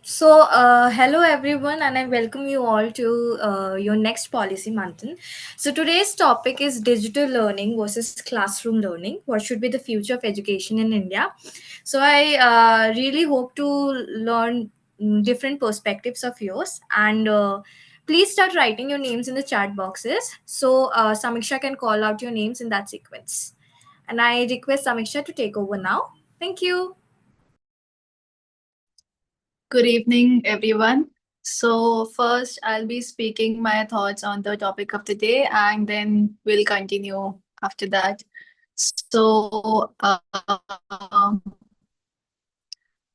Hello everyone, and I welcome you all to your next policy, Manthan. So, today's topic is digital learning versus classroom learning. What should be the future of education in India? I really hope to learn different perspectives of yours, and please start writing your names in the chat boxes so Samiksha can call out your names in that sequence. And I request Samiksha to take over now. Thank you. Good evening, everyone. So, first, I'll be speaking my thoughts on the topic of the day, and then we'll continue after that. So,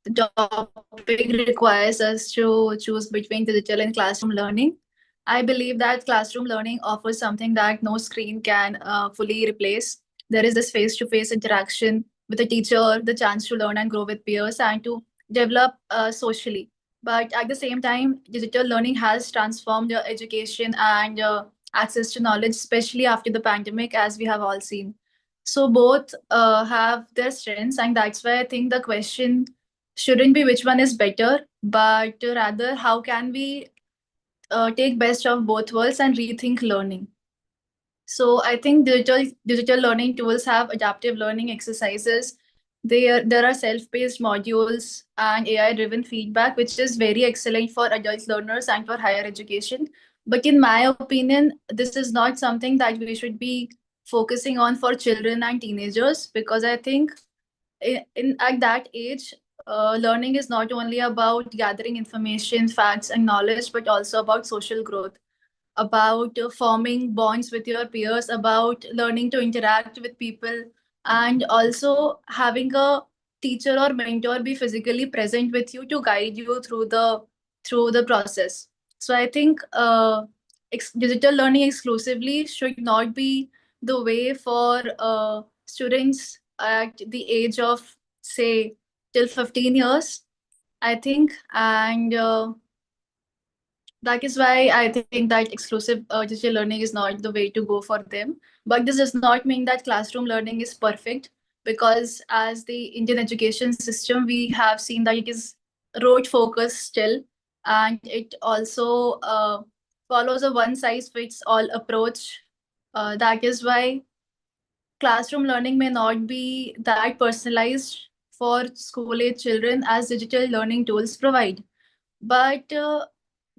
the topic requires us to choose between digital and classroom learning. I believe that classroom learning offers something that no screen can fully replace. There is this face to face interaction with a teacher, the chance to learn and grow with peers, and to develop socially. But at the same time, digital learning has transformed education and access to knowledge, especially after the pandemic, as we have all seen. So, both have their strengths, and that's why I think the question shouldn't be which one is better, but rather how can we take best of both worlds and rethink learning. So I think digital learning tools have adaptive learning exercises. There are self-paced modules and AI-driven feedback, which is very excellent for adult learners and for higher education. But in my opinion, this is not something that we should be focusing on for children and teenagers, because I think in at that age, learning is not only about gathering information, facts, and knowledge, but also about social growth, about forming bonds with your peers, about learning to interact with people, and also having a teacher or mentor be physically present with you to guide you through the process. So I think digital learning exclusively should not be the way for students at the age of, say, till 15 years, I think. And that is why I think that exclusive digital learning is not the way to go for them. But this does not mean that classroom learning is perfect, because as the Indian education system, we have seen that it is rote focused still, and it also follows a one size fits all approach. That is why classroom learning may not be that personalized for school age children as digital learning tools provide. But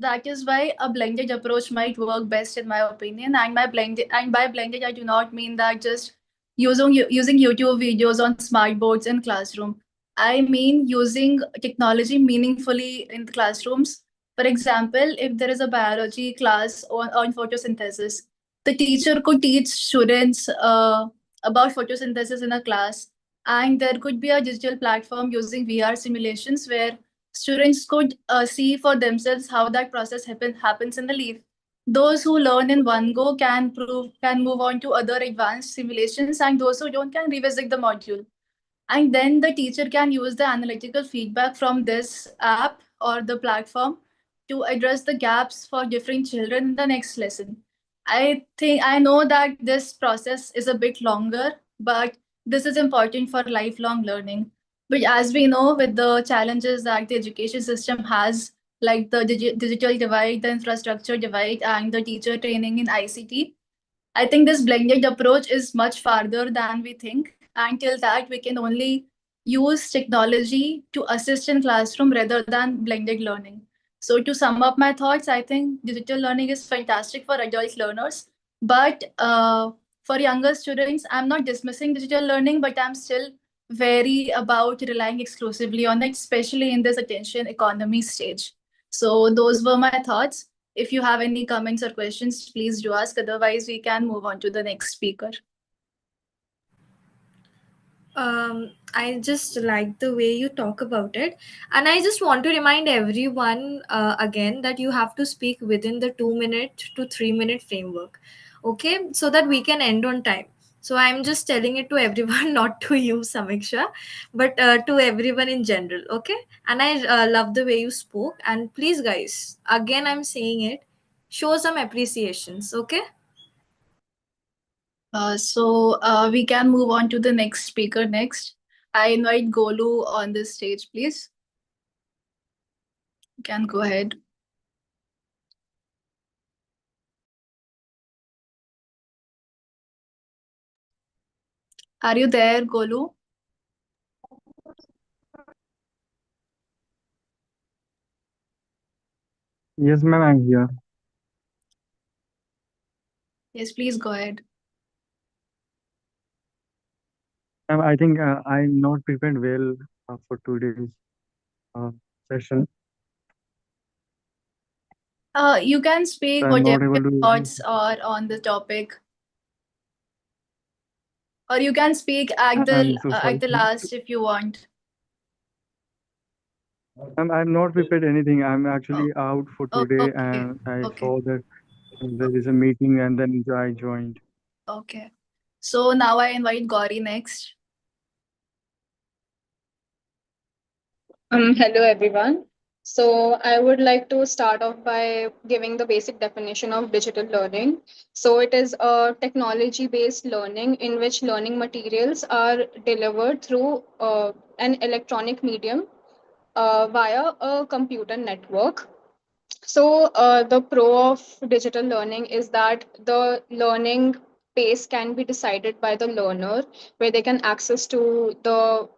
that is why a blended approach might work best in my opinion. And by blended, I do not mean that just using YouTube videos on smart boards in classroom. I mean using technology meaningfully in the classrooms. For example, if there is a biology class on photosynthesis, the teacher could teach students about photosynthesis in a class, and there could be a digital platform using VR simulations where students could see for themselves how that process happens in the leaf. Those who learn in one go can move on to other advanced simulations, and those who don't can revisit the module. And then the teacher can use the analytical feedback from this app or the platform to address the gaps for different children in the next lesson. I know that this process is a bit longer, but this is important for lifelong learning. But as we know, with the challenges that the education system has, like the digital divide, the infrastructure divide, and the teacher training in ICT, I think this blended approach is much farther than we think. Until that, we can only use technology to assist in classroom rather than blended learning. So to sum up my thoughts, I think digital learning is fantastic for adult learners, but for younger students, I'm not dismissing digital learning, but I'm still very about relying exclusively on it, especially in this attention economy stage. So those were my thoughts. If you have any comments or questions, please do ask. Otherwise, we can move on to the next speaker. I just like the way you talk about it. And I just want to remind everyone again that you have to speak within the 2 minute to 3 minute framework. Okay. So that we can end on time. So I'm just telling it to everyone, not to you, Samiksha, but to everyone in general. Okay. And I love the way you spoke. And please, guys, again, I'm saying it, show some appreciations. Okay. We can move on to the next speaker next. I invite Golu on this stage, please. You can go ahead. Are you there, Golu? Yes, ma'am, I'm here. Yes, please go ahead. Ma'am, I think I'm not prepared well for today's uh, session, You can so speak I'm not whatever able your to. thoughts are on the topic, or you can speak I'm so at sorry. the last if you want. I'm not prepared anything. I'm Oh, actually out for today, okay, and I okay, saw that there is a meeting, and then I joined. okay. So now I invite Gauri next. Hello everyone. So I would like to start off by giving the basic definition of digital learning. So it is a technology-based learning in which learning materials are delivered through an electronic medium via a computer network. So, the pro of digital learning is that the learning pace can be decided by the learner, where they can access to the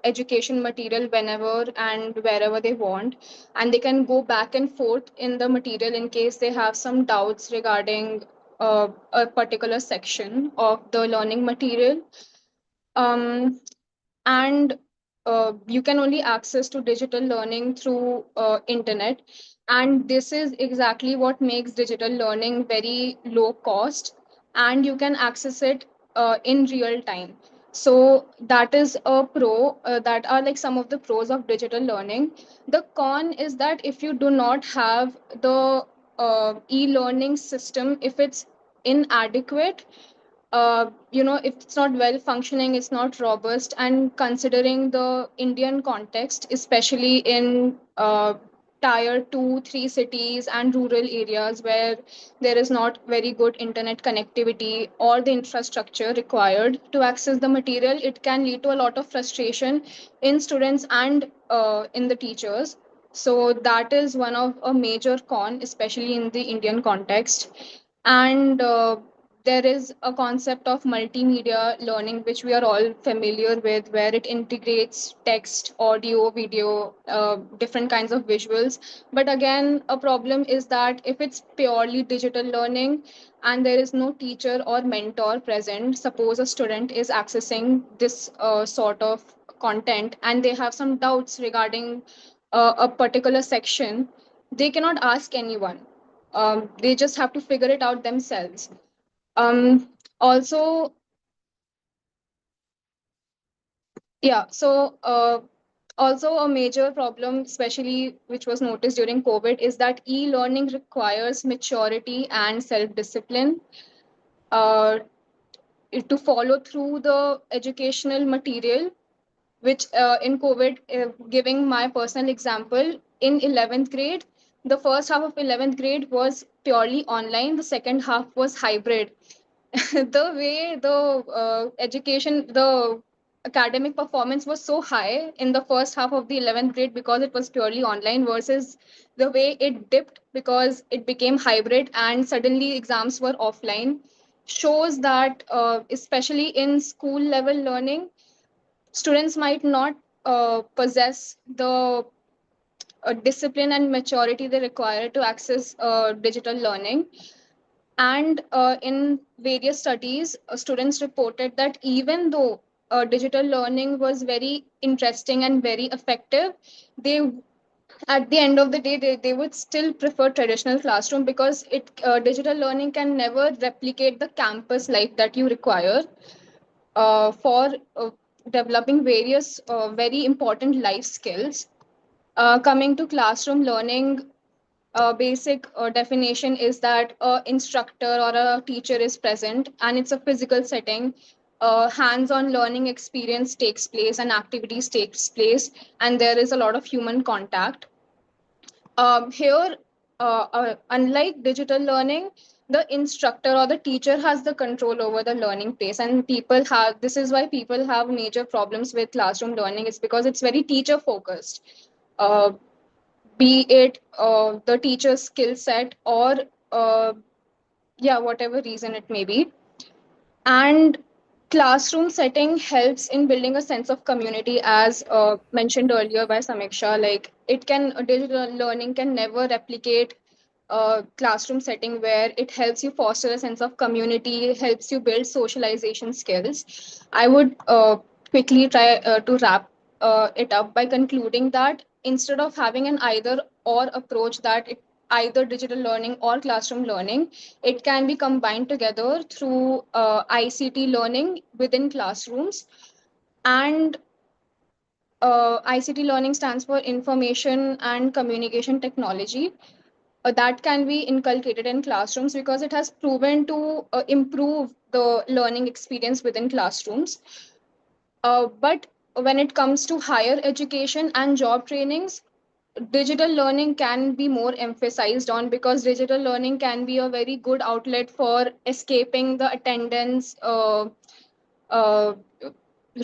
education material whenever and wherever they want, and they can go back and forth in the material in case they have some doubts regarding a particular section of the learning material. Um, and you can only access to digital learning through internet, and this is exactly what makes digital learning very low cost, and you can access it in real time. So that is a pro, that are like some of the pros of digital learning. The con is that if you do not have the e-learning system, if it's inadequate, if it's not well functioning, it's not robust. And considering the Indian context, especially in tier 2, 3 cities and rural areas where there is not very good internet connectivity or the infrastructure required to access the material, it can lead to a lot of frustration in students and in the teachers. So that is one of a major con, especially in the Indian context. And there is a concept of multimedia learning, which we are all familiar with, where it integrates text, audio, video, different kinds of visuals. But again, a problem is that if it's purely digital learning and there is no teacher or mentor present, suppose a student is accessing this sort of content and they have some doubts regarding a particular section, they cannot ask anyone. They just have to figure it out themselves. Also, yeah, so also a major problem, especially which was noticed during COVID, is that e-learning requires maturity and self-discipline uh, to follow through the educational material, which in COVID, giving my personal example, in 11th grade, the first half of 11th grade was purely online, the second half was hybrid. The way the the academic performance was so high in the first half of the 11th grade because it was purely online, versus the way it dipped because it became hybrid and suddenly exams were offline, shows that especially in school level learning, students might not possess the discipline and maturity they require to access digital learning. And in various studies, students reported that even though digital learning was very interesting and very effective, they, at the end of the day, they would still prefer traditional classroom because it digital learning can never replicate the campus life that you require for developing various very important life skills. Coming to classroom learning, basic definition is that a instructor or a teacher is present and it's a physical setting. Hands-on learning experience takes place and activities takes place, and there is a lot of human contact. Here, unlike digital learning, the instructor or the teacher has the control over the learning pace, and people have, this is why people have major problems with classroom learning. It's because it's very teacher focused. Uh, be it the teacher's skill set or yeah, whatever reason it may be. And classroom setting helps in building a sense of community, as mentioned earlier by Samiksha. Like it can, digital learning can never replicate classroom setting, where it helps you foster a sense of community, helps you build socialization skills. I would quickly try to wrap it up by concluding that instead of having an either or approach, that either digital learning or classroom learning, it can be combined together through ICT learning within classrooms. And ICT learning stands for information and communication technology. That can be inculcated in classrooms because it has proven to improve the learning experience within classrooms. But when it comes to higher education and job trainings, digital learning can be more emphasized on, because digital learning can be a very good outlet for escaping the attendance uh,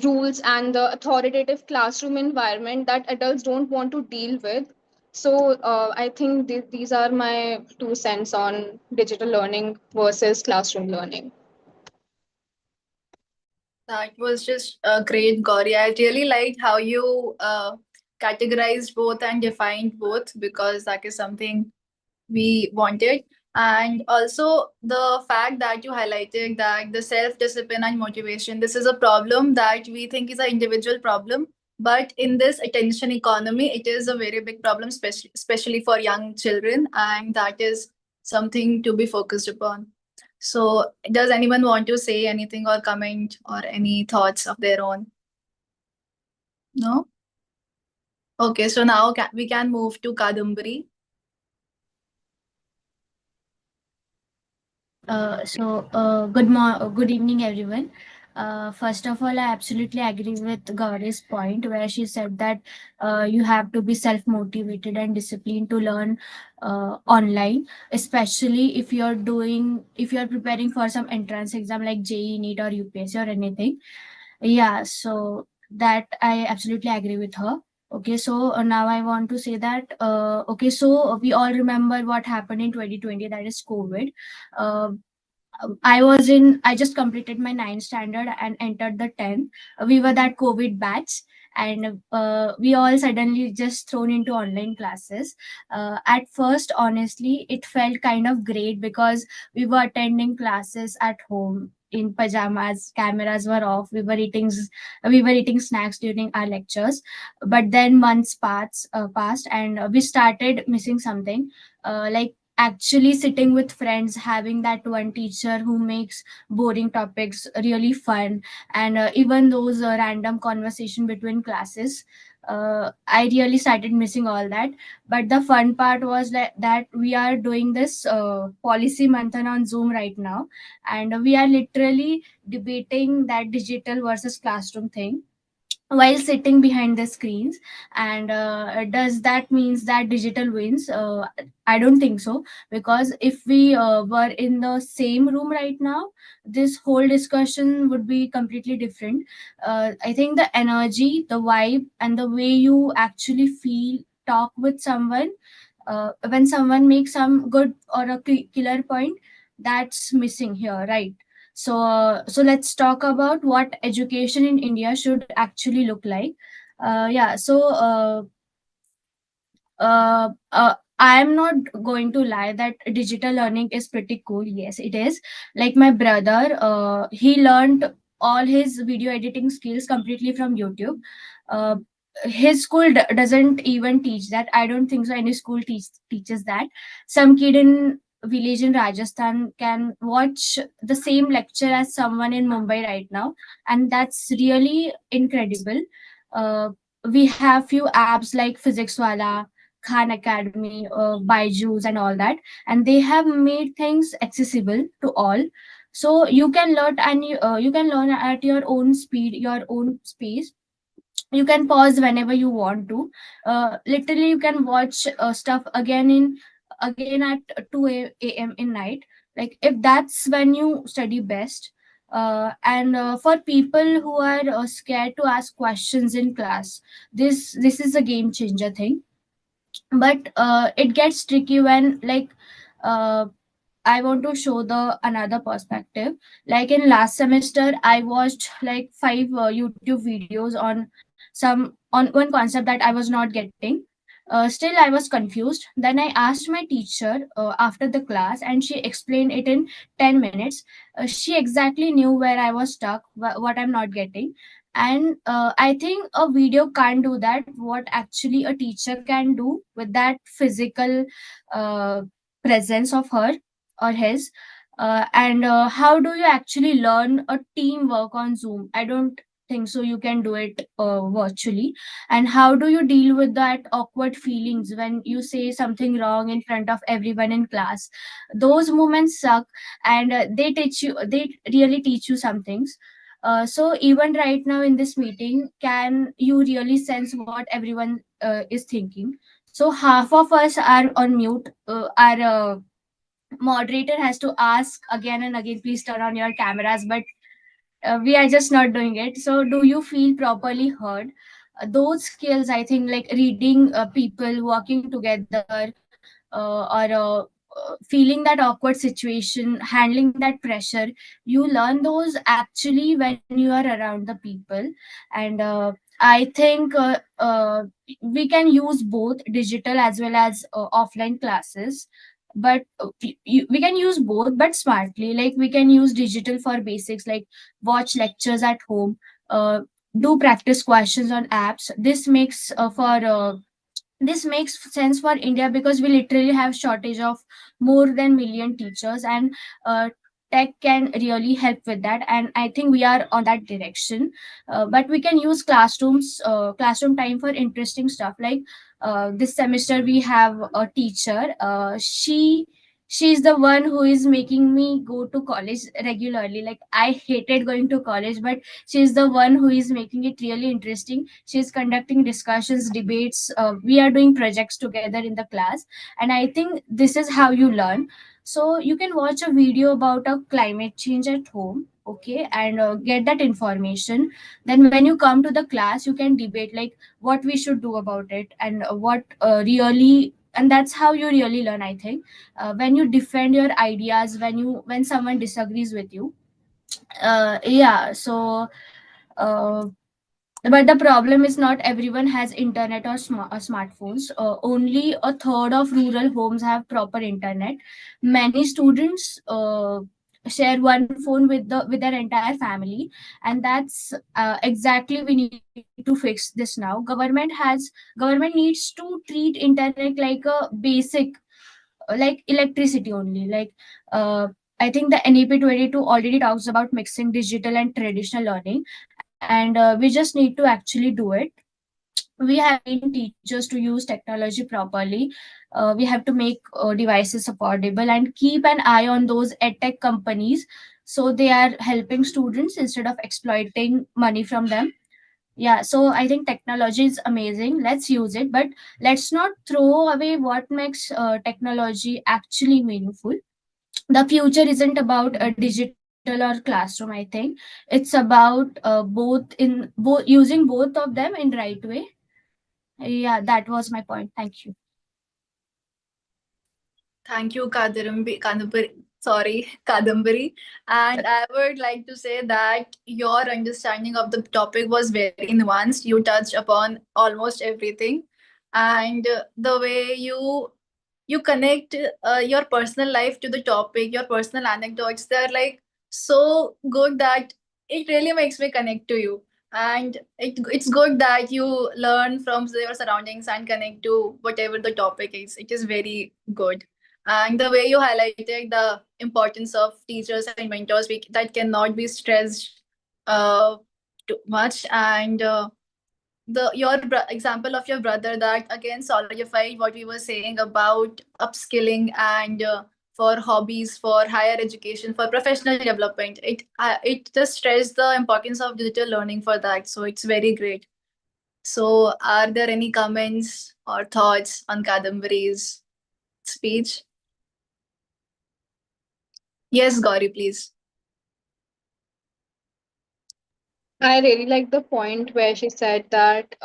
rules and the authoritative classroom environment that adults don't want to deal with. So I think these are my 2 cents on digital learning versus classroom learning. That was just great, Gauri. I really liked how you categorized both and defined both, because that is something we wanted. And also the fact that you highlighted that the self discipline and motivation, this is a problem that we think is an individual problem, but in this attention economy it is a very big problem, especially for young children, and that is something to be focused upon. So does anyone want to say anything or comment or any thoughts of their own? No. Okay, so now we can move to Kadambari. Good evening, everyone. First of all, I absolutely agree with Gauri's point where she said that you have to be self-motivated and disciplined to learn online, especially if you're preparing for some entrance exam like JEE, NEET or UPSC or anything. Yeah, so that I absolutely agree with her. Okay, so now I want to say that we all remember what happened in 2020, that is COVID. Uh, I just completed my ninth standard and entered the 10th. We were that COVID batch, and we all suddenly just thrown into online classes. At first, honestly, it felt kind of great because we were attending classes at home in pajamas, cameras were off, we were eating snacks during our lectures. But then months passed, and we started missing something, like actually sitting with friends, having that one teacher who makes boring topics really fun, and even those random conversation between classes. I really started missing all that. But the fun part was that we are doing this policy manthan on Zoom right now, and we are literally debating that digital versus classroom thing while sitting behind the screens. And does that means that digital wins? I don't think so, because if we were in the same room right now, this whole discussion would be completely different. I think the energy, the vibe, and the way you actually feel talk with someone, when someone makes some good or a killer point, that's missing here, right? So let's talk about what education in India should actually look like. Yeah, so I'm not going to lie that digital learning is pretty cool. Yes, it is. Like my brother, he learned all his video editing skills completely from YouTube. Uh, his school doesn't even teach that. I don't think so. Any school teaches that. Some kid in village in Rajasthan can watch the same lecture as someone in Mumbai right now, and that's really incredible. Uh, we have few apps like Physics Wala, Khan Academy, Byju's, and all that, and they have made things accessible to all. So you can learn at your own speed, your own space. You can pause whenever you want to. Literally, you can watch stuff again at 2 a.m. in night. Like if that's when you study best. And for people who are scared to ask questions in class, this is a game changer thing. but it gets tricky when uh, I want to show the another perspective. Like in last semester, I watched like 5 YouTube videos on one concept that I was not getting. Still, I was confused. Then I asked my teacher after the class, and she explained it in 10 minutes. She exactly knew where I was stuck, what I'm not getting, and I think a video can't do that. What actually a teacher can do with that physical uh, presence of her or his. And how do you actually learn a teamwork on Zoom? I don't think so you can do it virtually. And how do you deal with that awkward feelings when you say something wrong in front of everyone in class? Those moments suck, and they really teach you some things. So even right now in this meeting, can you really sense what everyone is thinking? So half of us are on mute. Our moderator has to ask again and again, please turn on your cameras, but we are just not doing it. So do you feel properly heard? Those skills, I think, like reading people, working together, or feeling that awkward situation, handling that pressure, you learn those actually when you are around the people. And I think we can use both digital as well as offline classes, but we can use both but smartly. Like we can use digital for basics, like watch lectures at home, uh, do practice questions on apps. This makes sense for India because we literally have shortage of more than million teachers, and uh, tech can really help with that. And I think we are on that direction. But we can use classroom time for interesting stuff. Like this semester we have a teacher. She's the one who is making me go to college regularly. Like I hated going to college, but she's the one who is making it really interesting. She's conducting discussions, debates. We are doing projects together in the class, and I think this is how you learn. So you can watch a video about a climate change at home, okay, and get that information. Then when you come to the class, you can debate like what we should do about it, and what really, and that's how you really learn, I think. When you defend your ideas, when someone disagrees with you. Yeah, so uh, but the problem is not everyone has internet or smartphones. Only a third of rural homes have proper internet. Many students share one phone with their entire family, and that's exactly we need to fix this now. Government needs to treat internet like a basic, like electricity only. Like uh, I think the NEP 22 already talks about mixing digital and traditional learning, and we just need to actually do it. We have to train teachers to use technology properly. We have to make devices affordable and keep an eye on those edtech companies, so they are helping students instead of exploiting money from them. Yeah, so I think technology is amazing, let's use it, but let's not throw away what makes technology actually meaningful. The future isn't about a digital or classroom, I think. It's about using both of them in right way. Yeah, that was my point. Thank you. Thank you, Kadambari. And I would like to say that your understanding of the topic was very nuanced. You touched upon almost everything, and the way you connect your personal life to the topic, your personal anecdotes, they're like so good that it really makes me connect to you. And it's good that you learn from your surroundings and connect to whatever the topic is. It is very good. And the way you highlighted the importance of teachers and mentors, that cannot be stressed too much. And example of your brother, that again solidified what we were saying about upskilling, and for hobbies, for higher education, for professional development. It just stressed the importance of digital learning for that. So it's very great. So are there any comments or thoughts on Kadambari's speech? Yes, Gauri, please. I really like the point where she said that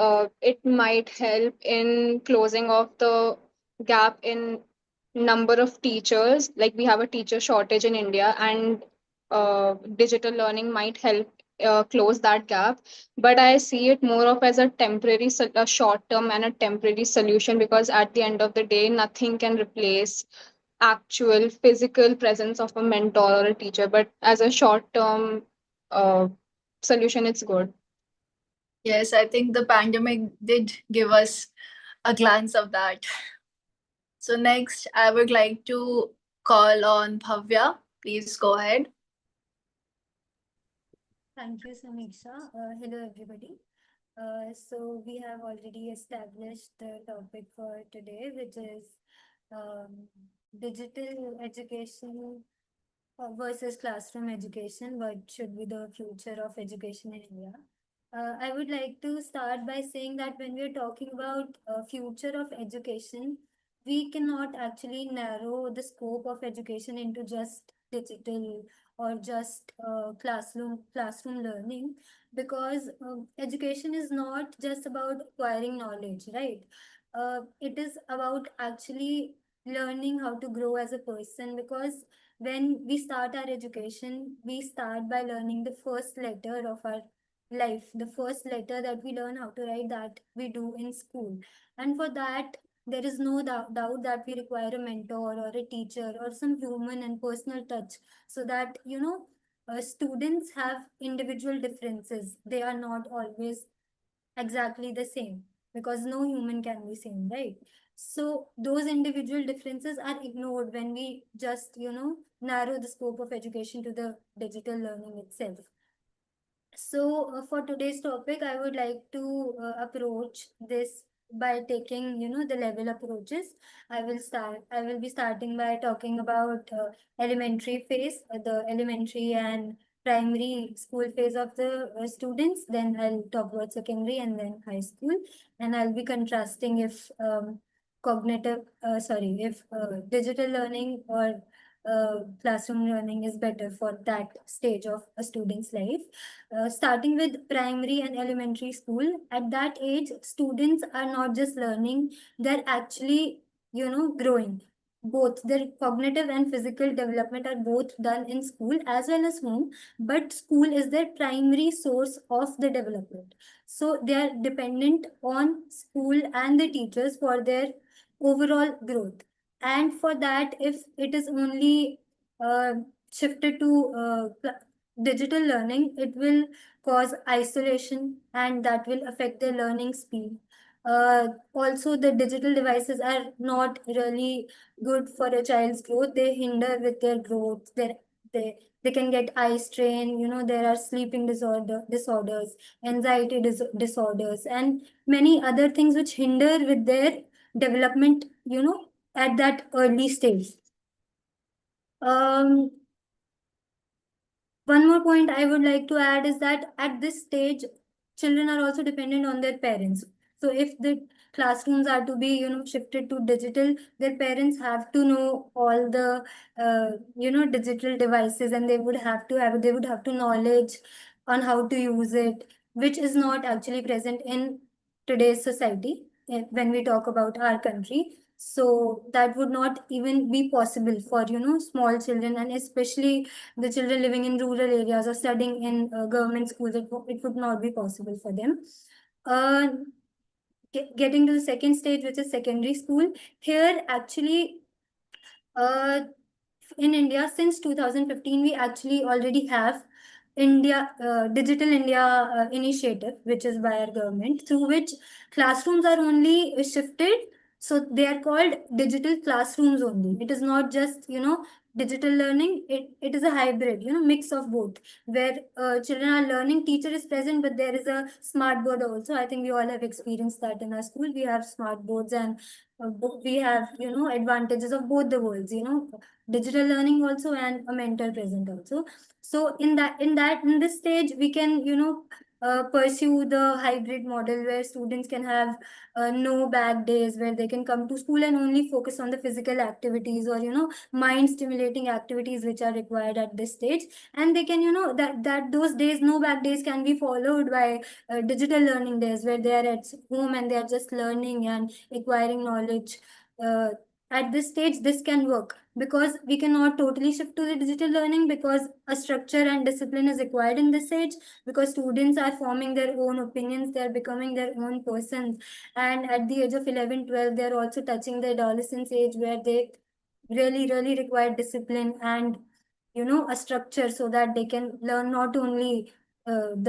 it might help in closing off the gap in number of teachers. Like we have a teacher shortage in India, and digital learning might help close that gap. But I see it more of as a temporary, a short term and a temporary solution, because at the end of the day, nothing can replace actual physical presence of a mentor or a teacher. But as a short term uh, solution, it's good. Yes, I think the pandemic did give us a glance of that. So next, I would like to call on Bhavya. Please go ahead. Thank you, Samiksha. Hello, everybody. We have already established the topic for today, which is um, digital education versus classroom education. What should be the future of education in India? I would like to start by saying that when we're talking about future of education, we cannot actually narrow the scope of education into just digital or just classroom learning, because education is not just about acquiring knowledge, right? It is about actually learning how to grow as a person, because when we start our education, we start by learning the first letter of our life. The first letter that we learn how to write, that we do in school. And for that, there is no doubt that we require a mentor or a teacher or some human and personal touch, so that, students have individual differences. They are not always exactly the same, because no human can be same, right? So those individual differences are ignored when we just, narrow the scope of education to the digital learning itself. For today's topic, I would like to approach this by taking, the level approaches. I will be starting by talking about elementary phase, the elementary and primary school phase of the students. Then I'll talk about secondary and then high school. And I'll be contrasting if if digital learning or classroom learning is better for that stage of a student's life. Starting with primary and elementary school, at that age, students are not just learning, they're actually, growing. Both their cognitive and physical development are both done in school as well as home, but school is their primary source of the development. So they are dependent on school and the teachers for their overall growth. And for that, if it is only uh, shifted to digital learning, it will cause isolation and that will affect their learning speed. Also, the digital devices are not really good for a child's growth. They hinder with their growth. They can get eye strain. There are sleeping disorders, anxiety disorders, and many other things which hinder with their development. At that early stage. Um, One more point I would like to add is that at this stage, children are also dependent on their parents. So if the classrooms are to be, shifted to digital, their parents have to know all the, digital devices, and they would have to knowledge on how to use it, which is not actually present in today's society when we talk about our country. So that would not even be possible for, small children, and especially the children living in rural areas or studying in government schools. It would not be possible for them. Uh, Getting to the second stage, which is secondary school, here actually, uh, in India, since 2015, we actually already have Digital India initiative, which is by our government, through which classrooms are only shifted. So they are called digital classrooms only. It is not just, digital learning. It is a hybrid, mix of both, where children are learning, teacher is present, but there is a smart board also. I think we all have experienced that in our school. We have smart boards, and we have, advantages of both the worlds, digital learning also and a mentor present also. So in this stage, we can, pursue the hybrid model where students can have no bad days, where they can come to school and only focus on the physical activities or mind stimulating activities which are required at this stage. And they can that those days, no bad days, can be followed by digital learning days where they are at home and they are just learning and acquiring knowledge. uh, at this stage this can work, because we cannot totally shift to the digital learning because a structure and discipline is required in this age, because students are forming their own opinions, they are becoming their own persons. And at the age of 11, 12, they are also touching the adolescence age where they really require discipline and a structure, so that they can learn not only um,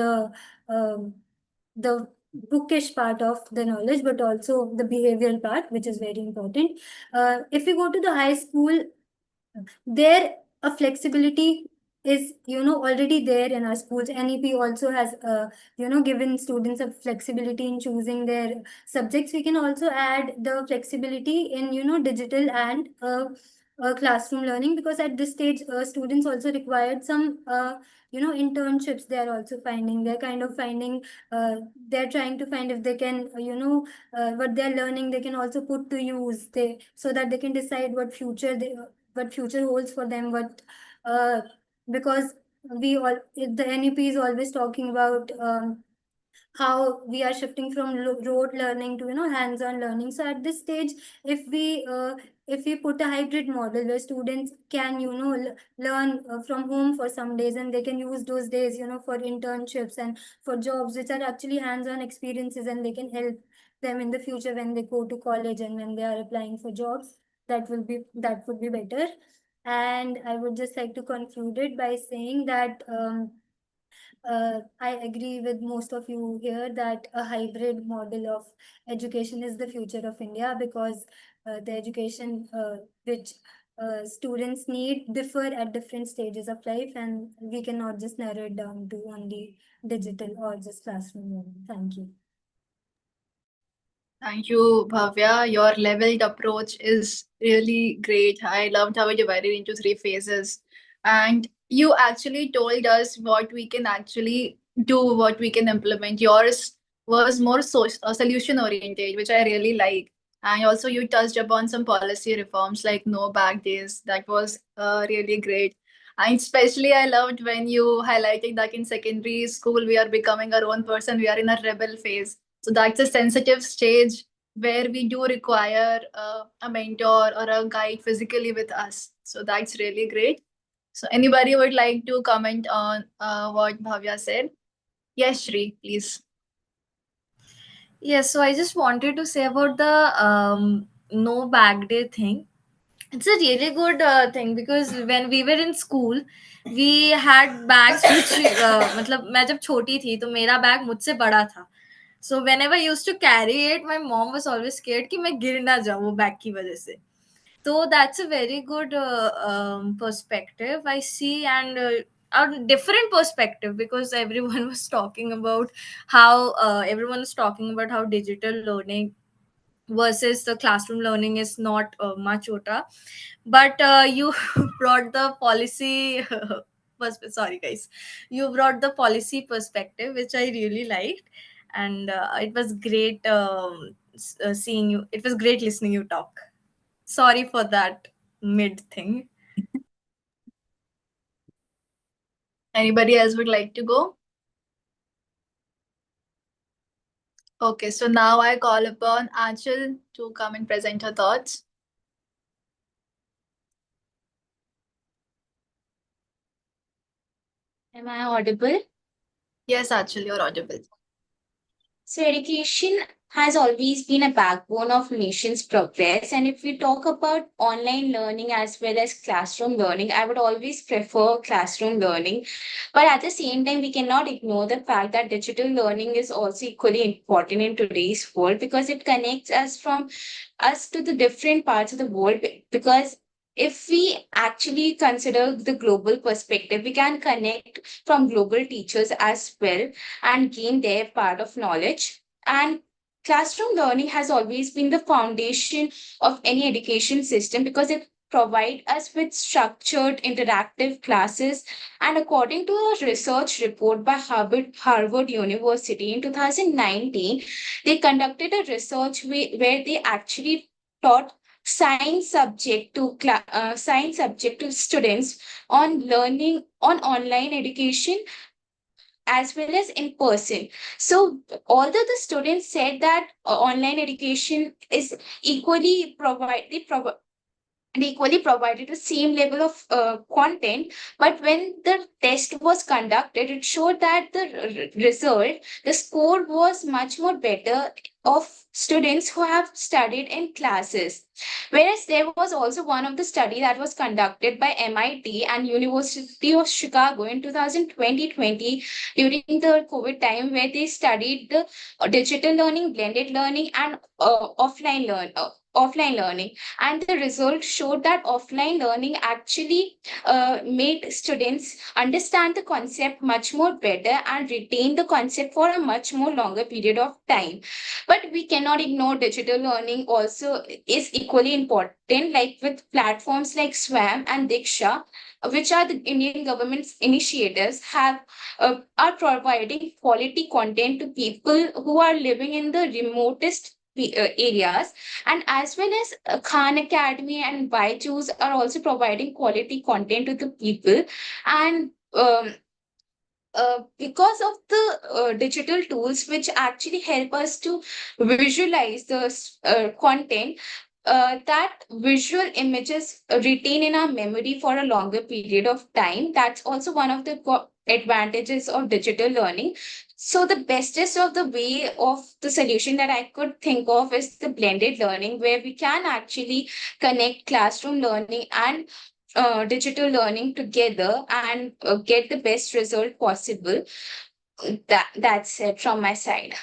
the bookish part of the knowledge but also the behavioral part, which is very important. If we go to the high school, there a flexibility is already there in our schools. NEP also has given students a flexibility in choosing their subjects. We can also add the flexibility in digital and classroom learning, because at this stage students also required some internships. They are also finding, they're kind of finding, they're trying to find if they can what they're learning they can also put to use, they so that they can decide what future holds for them. What because we all the NEP is always talking about how we are shifting from rote learning to hands-on learning. So at this stage, if we put a hybrid model where students can learn from home for some days, and they can use those days for internships and for jobs which are actually hands-on experiences, and they can help them in the future when they go to college and when they are applying for jobs. That would be better. And I would just like to conclude it by saying that I agree with most of you here that a hybrid model of education is the future of India, because the education which students need differ at different stages of life, and we cannot just narrow it down to only digital or just classroom learning. Thank you. Thank you, Bhavya. Your leveled approach is really great. I loved how you divided into three phases. And you actually told us what we can actually do, what we can implement. Yours was more solution oriented, which I really like. And also, you touched upon some policy reforms like no back days. That was really great. And especially, I loved when you highlighted that in secondary school, we are becoming our own person. We are in a rebel phase, so that's a sensitive stage where we do require a mentor or a guide physically with us. So that's really great. So anybody would like to comment on what Bhavya said? Yes, Shri, please. Yes, so I just wanted to say about the no bag day thing. It's a really good thing, because when we were in school we had bags which मतलब मैं जब छोटी थी तो मेरा bag मुझसे बड़ा था. So whenever I used to carry it, my mom was always scared कि मैं गिर ना जाऊँ वो बैग की वजह से. So that's a very good perspective I see, and a different perspective, because everyone was talking about how digital learning versus the classroom learning is not much ota. But you brought the policy sorry guys, you brought the policy perspective, which I really liked. And it was great seeing you, it was great listening you talk. Sorry for that mid thing. Anybody else would like to go? Okay, so now I call upon Achal to come and present her thoughts. Am I audible? Yes, Achal, you're audible. So education has always been a backbone of nation's progress. And if we talk about online learning as well as classroom learning, I would always prefer classroom learning. But at the same time, we cannot ignore the fact that digital learning is also equally important in today's world, because it connects us to the different parts of the world. Because if we actually consider the global perspective, we can connect from global teachers as well and gain their part of knowledge. And classroom learning has always been the foundation of any education system, because it provide us with structured interactive classes. And according to a research report by Harvard University in 2019, they conducted a research where they actually taught science subject to students on learning on online education as well as in person. So, although the students said that online education is equally equally provided the same level of content, but when the test was conducted, it showed that the score was much more better of students who have studied in classes. Whereas there was also one of the study that was conducted by MIT and University of Chicago in 2020 during the COVID time, where they studied the digital learning, blended learning, and offline learning. And the results showed that offline learning actually made students understand the concept much more better and retain the concept for a much more longer period of time. But we cannot ignore digital learning also is equally important, like with platforms like Swam and Diksha, which are the Indian government's initiatives, have are providing quality content to people who are living in the remotest areas. And as well as Khan Academy and Byju's are also providing quality content to the people. And because of the digital tools which actually help us to visualize the content, that visual images retain in our memory for a longer period of time. That's also one of the advantages of digital learning. So the bestest of the way of the solution that I could think of is the blended learning, where we can actually connect classroom learning and digital learning together and get the best result possible. That's it from my side.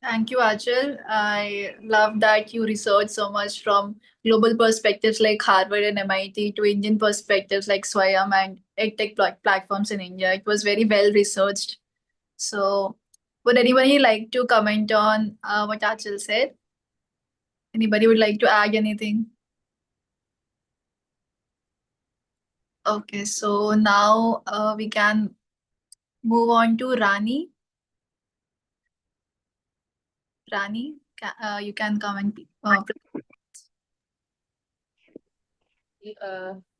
Thank you, Achal. I love that you research so much from global perspectives like Harvard and MIT to Indian perspectives like Swayam and EdTech platforms in India. It was very well researched. So, would anybody like to comment on what Achal said? Anybody would like to add anything? Okay, so now we can move on to Rani. Rani, you can comment.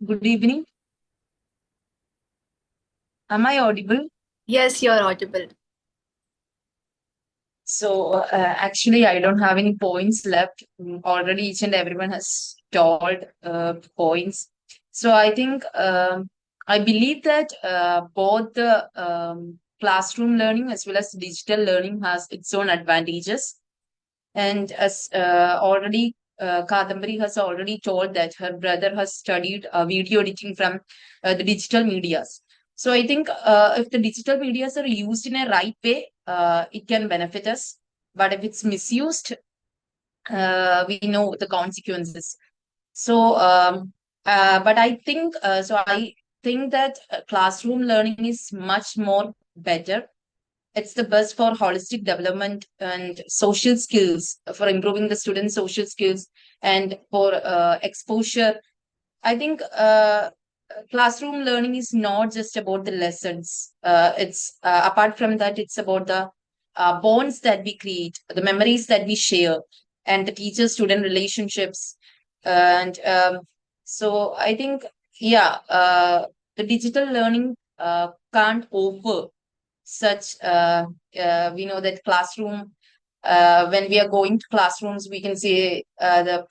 Good evening. Am I audible? Yes, you're audible. So actually, I don't have any points left. Already, each and everyone has told points. So I think I believe that both the classroom learning as well as digital learning has its own advantages. And as already Kadambari has already told that her brother has studied video editing from the digital medias. So I think if the digital medias are used in a right way, it can benefit us. But if it's misused, we know the consequences. So, but I think I think that classroom learning is much more better. It's the best for holistic development and social skills, for improving the students' social skills and for exposure. I think classroom learning is not just about the lessons. It's apart from that, it's about the bonds that we create, the memories that we share, and the teacher-student relationships. And so I think, yeah, the digital learning can't offer such we know that classroom when we are going to classrooms we can see the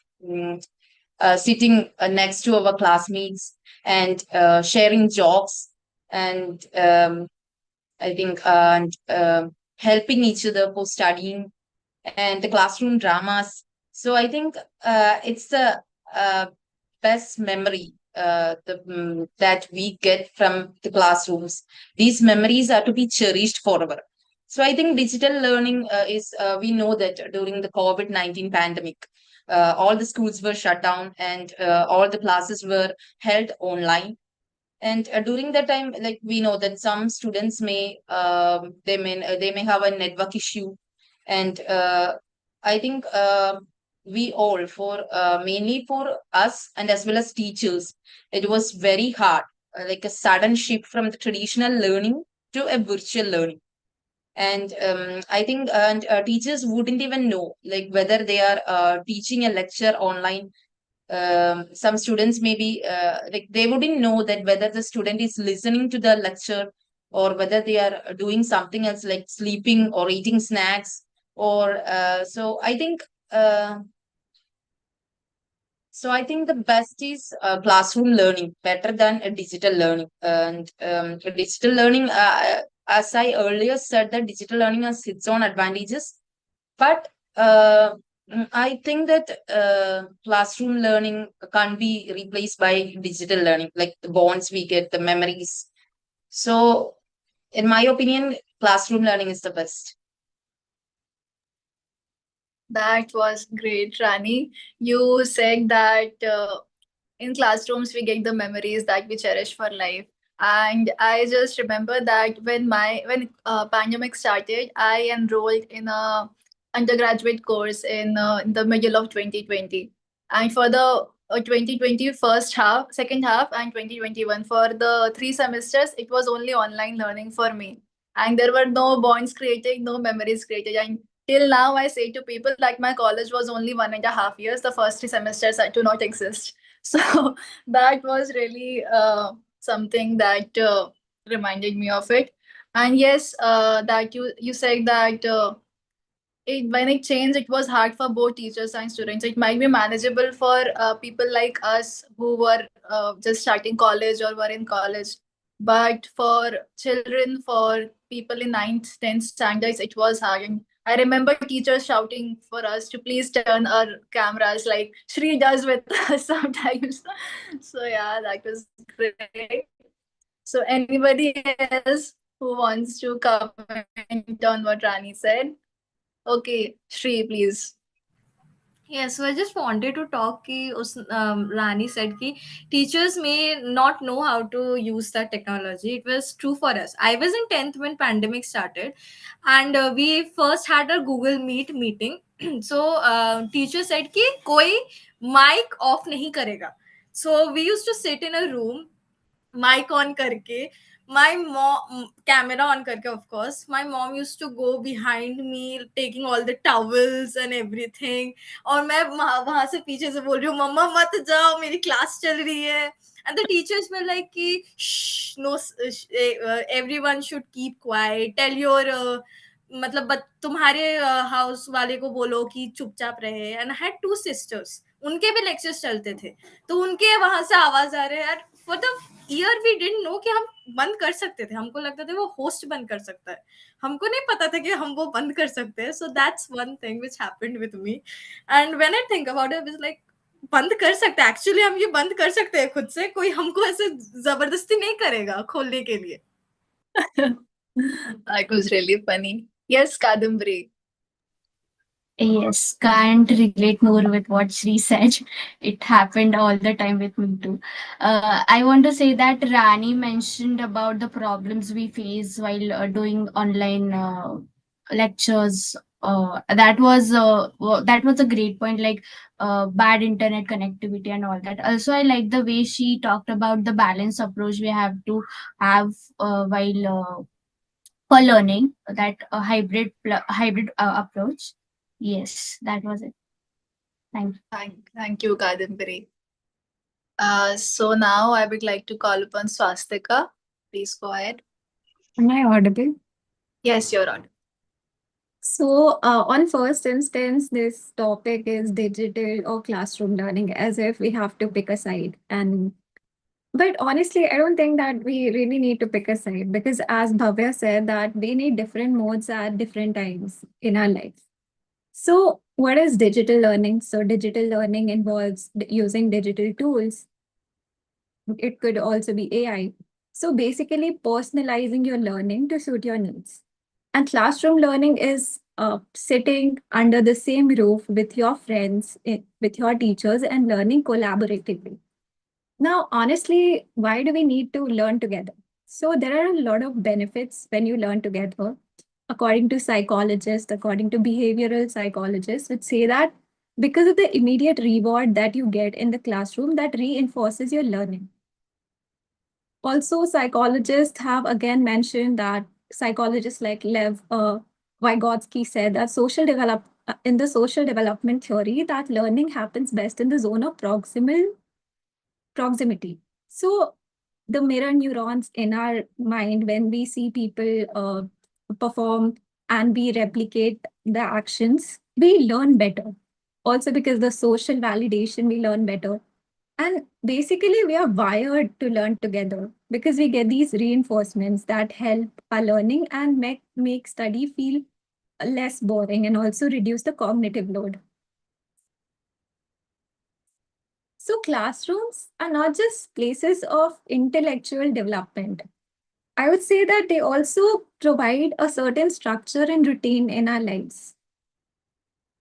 sitting next to our classmates and sharing jokes and I think and helping each other for studying and the classroom dramas. So I think it's the uh, best memory that we get from the classrooms. These memories are to be cherished forever. So I think digital learning we know that during the COVID-19 pandemic, all the schools were shut down and all the classes were held online. And during that time, like we know that some students may have a network issue, and I think we all, for mainly for us and as well as teachers, it was very hard, like a sudden shift from the traditional learning to a virtual learning. And I think and teachers wouldn't even know like whether they are teaching a lecture online. Some students maybe like they wouldn't know that whether the student is listening to the lecture or whether they are doing something else like sleeping or eating snacks or uh, so I think the best is classroom learning better than a digital learning. And digital learning, as I earlier said, that digital learning has its own advantages, but I think that classroom learning can't be replaced by digital learning, like the bonds we get, the memories. So, in my opinion, classroom learning is the best. That was great, Rani. You said that in classrooms we get the memories that we cherish for life. And I just remember that when pandemic started, I enrolled in a undergraduate course in the middle of 2020. And for the 2020 first half, second half, and 2021 for the 3 semesters, it was only online learning for me. And there were no bonds created, no memories created. And till now, I say to people that my college was only 1.5 years. The first 3 semesters do not exist. So that was really something that reminded me of it. And yes, that you said that when it changed, it was hard for both teachers and students. It might be manageable for people like us who were just starting college or were in college, but for children, for people in ninth, 10th standards, it was hard. And I remember teachers shouting for us to please turn our cameras like Shri does with us sometimes. So yeah, that was great. So anybody else who wants to comment on what Rani said? Okay, Shri, please. Yeah, so I just wanted to talk कि उस Rani said कि teachers may not know how to use that technology. It was true for us. I was in 10th when pandemic started, and we first had a Google Meet meeting. So teacher said कि कोई mic off नहीं करेगा. So we used to sit in a room, mic on करके, my mom camera on करके, of course my mom used to go behind me taking all the towels and everything, और मैं वहां से पीछे से बोल रही हूँ मम्मा मत जाओ मेरी क्लास चल रही है, and the teachers were like कि shh, no everyone should keep quiet, tell your मतलब तुम्हारे हाउस वाले को बोलो कि चुपचाप रहे, एंड आई हैड 2 sisters, उनके भी लेक्चर्स चलते थे, तो उनके वहां से आवाज आ रहे हैं यार, for the year we didn't know कि हम बंद कर सकते थे, हमको लगता था वो होस्ट बंद कर सकता है, हमको नहीं पता था कि हम वो बंद कर सकते हैं. So that's one thing which happened with me, and when I think about it, it's like बंद कर सकते हैं, एक्चुअली हम ये बंद कर सकते हैं खुद से, कोई हमको ऐसे जबरदस्ती नहीं करेगा खोलने के लिए. That was really funny. Yes, Kadambari. Yes, can't relate more with what Shri said. It happened all the time with me too. I want to say that Rani mentioned about the problems we face while doing online lectures. That was a great point, like bad internet connectivity and all that. Also, I like the way she talked about the balanced approach we have to have while for learning, that hybrid approach. Yes, that was it. Thank you. Thank you, Kadambari. So now I would like to call upon Swastika. Please go ahead. Am I audible? Yes, you're on. So, on first instance, this topic is digital or classroom learning, as if we have to pick a side. But honestly, I don't think that we really need to pick a side because, as Bhavya said, that we need different modes at different times in our life. So, what is digital learning? So, digital learning involves using digital tools. It could also be AI. So, basically, personalizing your learning to suit your needs. And classroom learning is sitting under the same roof with your friends, with your teachers, and learning collaboratively. Now, honestly, why do we need to learn together? So, there are a lot of benefits when you learn together. According to psychologists, according to behavioral psychologists, which say that because of the immediate reward that you get in the classroom that reinforces your learning. Also, psychologists have again mentioned that psychologists like Lev Vygotsky said that in the social development theory that learning happens best in the zone of proximity. So the mirror neurons in our mind, when we see people perform and we replicate the actions, we learn better. Also, because the social validation, we learn better. And basically, we are wired to learn together because we get these reinforcements that help our learning and make study feel less boring and also reduce the cognitive load. So, classrooms are not just places of intellectual development. I would say that they also provide a certain structure and routine in our lives.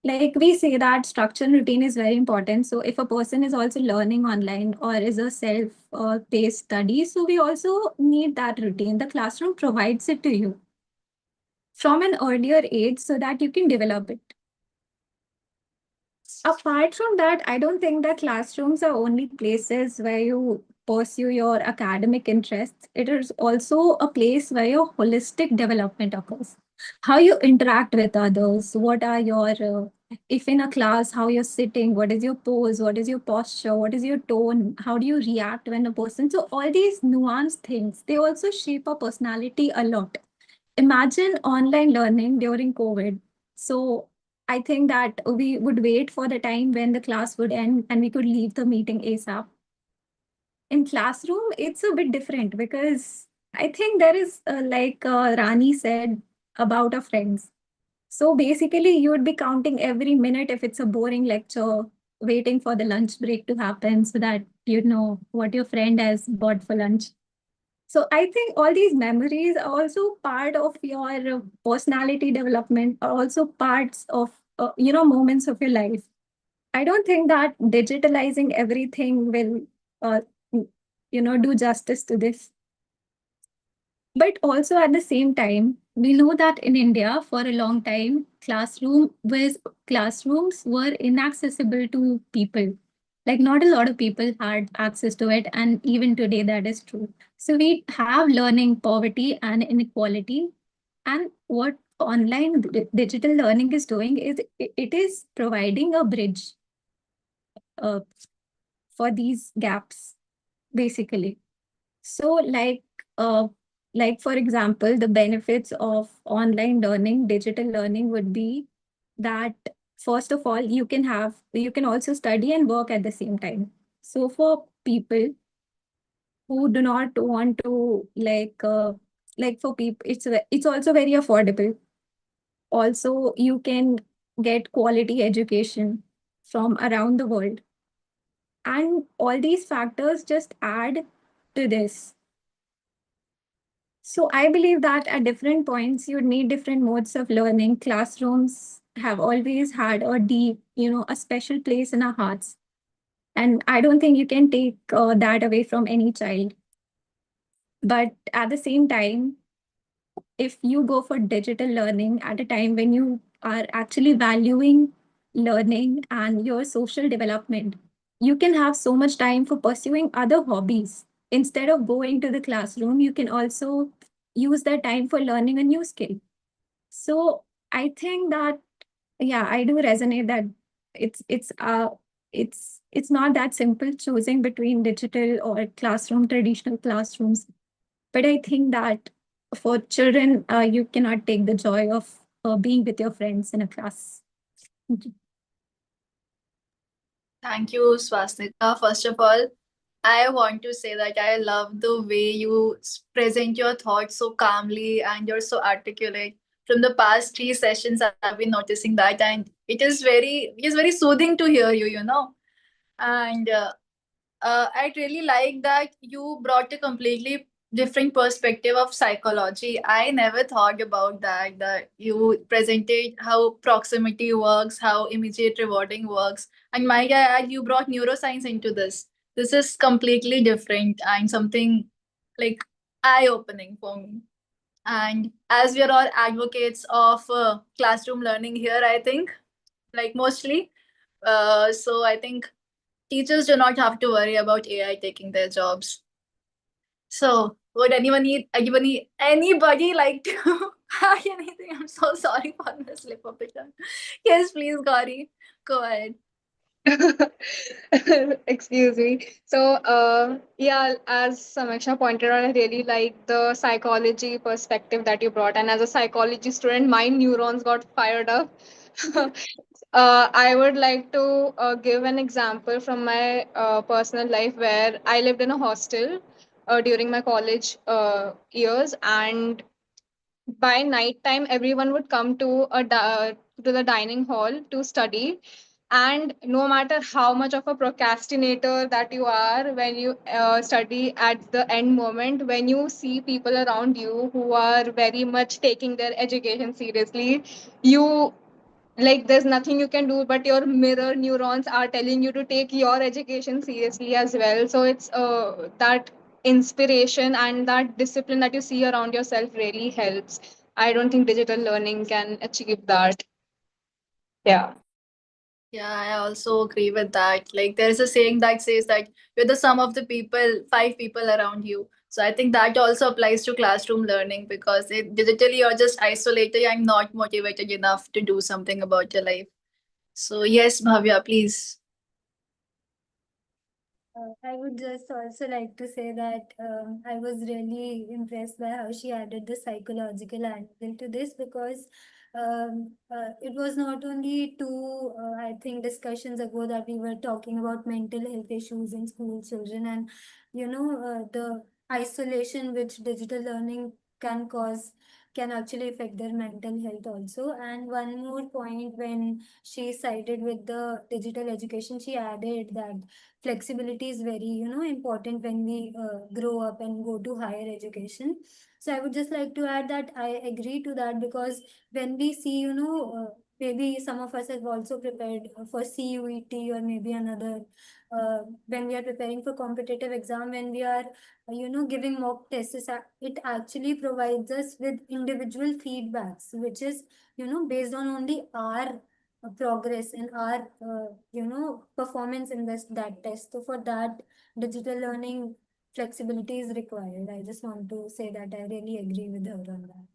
Like we say that structure and routine is very important. So if a person is also learning online or is a self-paced study, so we also need that routine. The classroom provides it to you from an earlier age so that you can develop it. Apart from that, I don't think that classrooms are only places where you pursue your academic interests. It is also a place where your holistic development occurs. How you interact with others, what are your, if in a class, how you're sitting, what is your pose, what is your posture, what is your tone, how do you react when a person. So, all these nuanced things, they also shape our personality a lot. Imagine online learning during COVID. So I think that we would wait for the time when the class would end and we could leave the meeting ASAP. In classroom, it's a bit different because I think there is, like Rani said about our friends. So basically, you would be counting every minute if it's a boring lecture, waiting for the lunch break to happen so that you know what your friend has bought for lunch. So I think all these memories are also part of your personality development, are also parts of moments of your life. I don't think that digitalizing everything will uh, do justice to this. But also at the same time, we know that in India for a long time, classrooms were inaccessible to people. Like not a lot of people had access to it, and even today that is true. So we have learning poverty and inequality. And what digital learning is doing is it is providing a bridge uh, for these gaps, basically. So, like for example, the benefits of online learning, digital learning would be that first of all, you can also study and work at the same time. So for people who do not want to like for people, it's also very affordable. Also, you can get quality education from around the world, and all these factors just add to this. So I believe that at different points, you need different modes of learning. Classrooms have always had a deep, a special place in our hearts. And I don't think you can take that away from any child. But at the same time, if you go for digital learning at a time when you are actually valuing learning and your social development, you can have so much time for pursuing other hobbies. Instead of going to the classroom, you can also use that time for learning a new skill. So I think that, yeah, I do resonate that it's it's uh it's not that simple choosing between digital or classroom, traditional classrooms. But I think that for children, you cannot take the joy of being with your friends in a class. Thank you, Swastika. First of all, I want to say that I love the way you present your thoughts so calmly and you're so articulate. From the past three sessions, I've been noticing that, and it is very soothing to hear you. And I really like that you brought a completely different perspective of psychology. I never thought about that, that you presented how proximity works, how immediate rewarding works. And might I add, you brought neuroscience into this. This is completely different and something like eye opening for me. And as we are all advocates of classroom learning here, I think, like mostly, So I think teachers do not have to worry about AI taking their jobs. So would anybody like to add anything? I'm so sorry for the slip of the tongue. Yes, please, Gauri, go ahead. Excuse me. So, yeah, as Samiksha pointed out, I really like the psychology perspective that you brought. And as a psychology student, my neurons got fired up. I would like to give an example from my personal life where I lived in a hostel during my college years, and by night time everyone would come to the dining hall to study. And no matter how much of a procrastinator that you are, when you study, at the end moment when you see people around you who are very much taking their education seriously, you, like, there's nothing you can do, but your mirror neurons are telling you to take your education seriously as well. So it's that inspiration and that discipline that you see around yourself really helps. I don't think digital learning can achieve that. Yeah. Yeah, I also agree with that. Like, there's a saying that says that you're the sum of the people, five people around you. So I think that also applies to classroom learning because digitally you're just isolated and not motivated enough to do something about your life. So yes, Bhavya, please. I would just also like to say that I was really impressed by how she added the psychological angle to this, because it was not only two, I think, discussions ago that we were talking about mental health issues in school children, and the isolation which digital learning can cause can actually affect their mental health also. And one more point, when she sided with the digital education, she added that flexibility is very important when we grow up and go to higher education. So I would just like to add that I agree to that, because when we see, maybe some of us have also prepared for CUET or maybe another, when we are preparing for competitive exam, when we are giving mock tests, it actually provides us with individual feedbacks, which is based on only our progress in our performance in that test. So for that, digital learning flexibility is required. I just want to say that I really agree with her on that.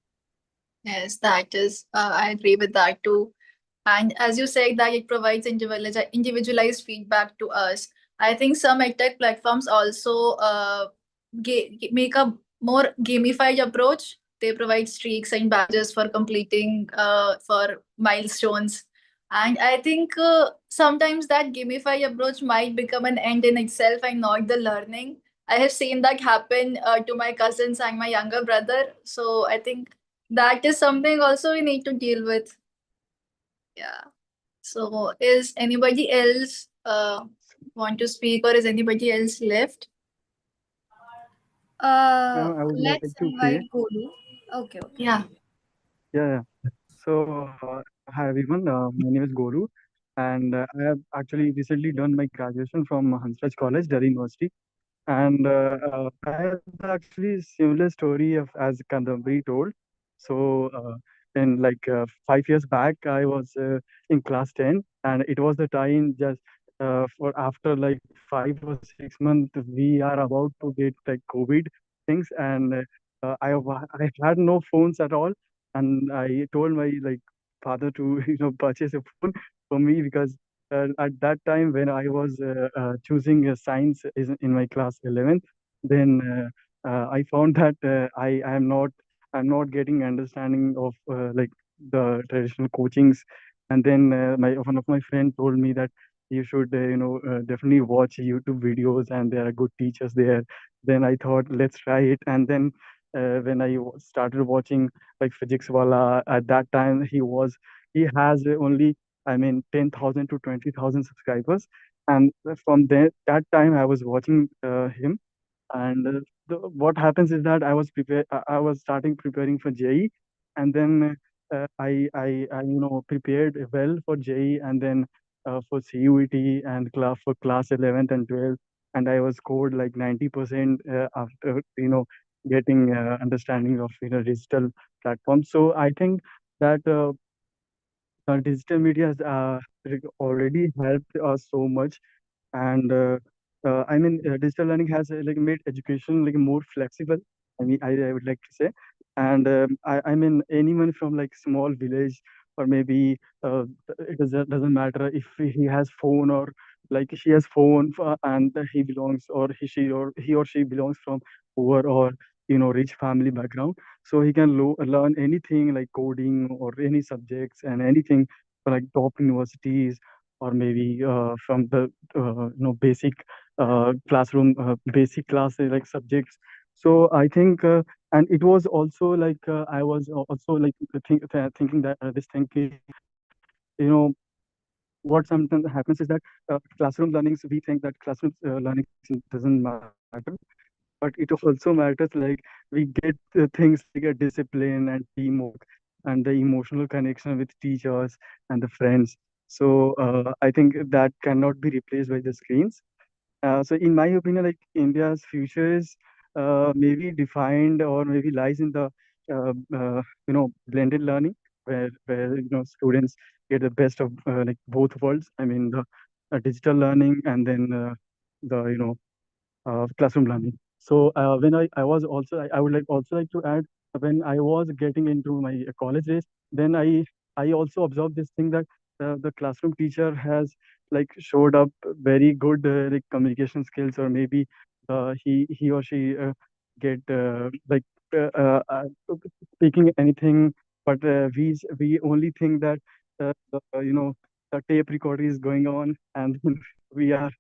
Yes, that is, I agree with that too. And as you said that it provides individualized feedback to us, I think some edtech platforms also make a more gamified approach. They provide streaks and badges for completing for milestones. And I think sometimes that gamified approach might become an end in itself and not the learning. I have seen that happen to my cousins and my younger brother. So I think that is something also we need to deal with. Yeah. So is anybody else want to speak, or is anybody else left? I would like Let's to say, invite Golu. Okay, okay. Yeah. yeah, yeah. So, hi everyone. My name is Guru, and I have actually recently done my graduation from Hansraj College, Delhi University. And I had actually similar story of as Kandambari told. So in like 5 years back, I was in class 10, and it was the time just for after like 5 or 6 months, we are about to get like COVID things, and I had no phones at all, and I told my like father to purchase a phone for me because at that time when I was choosing science is in my class 11th, then I found that I'm not getting understanding of like the traditional coachings, and then my one of my friend told me that you should definitely watch YouTube videos and there are good teachers there. Then I thought let's try it, and then when I started watching like Physics Wala at that time he has only I mean 10,000 to 20,000 subscribers. And from there, that time I was watching him. And what happens is that I was starting preparing for JE, and then I prepared well for JE, and then for CUET and class for class 11th and 12th, and I was scored like 90% after getting understanding of digital platforms. So I think that digital media already helped us so much. And digital learning has like made education like more flexible. I would like to say. And I mean anyone from like small village, or maybe it doesn't matter if he has phone, or like she has phone, and he belongs, or he or she belongs from poor or rich family background, so he can learn anything like coding or any subjects and anything like top universities, or maybe from the basic classroom basic classes like subjects. So I think and it was also like I was also like thinking that this thing is, what sometimes happens is that classroom learnings, we think that classroom learning doesn't matter, but it also matters. Like we get things like a discipline and teamwork and the emotional connection with teachers and the friends. So I think that cannot be replaced by the screens. So in my opinion, like India's future is maybe defined or maybe lies in the blended learning, where students get the best of like both worlds. I mean the digital learning, and then the classroom learning. So when I was also I would like also like to add, when I was getting into my college days, then I also observed this thing that the classroom teacher has like showed up very good like communication skills, or maybe he or she get like uh, uh, uh, speaking anything, but we only think that the tape recorder is going on, and then we are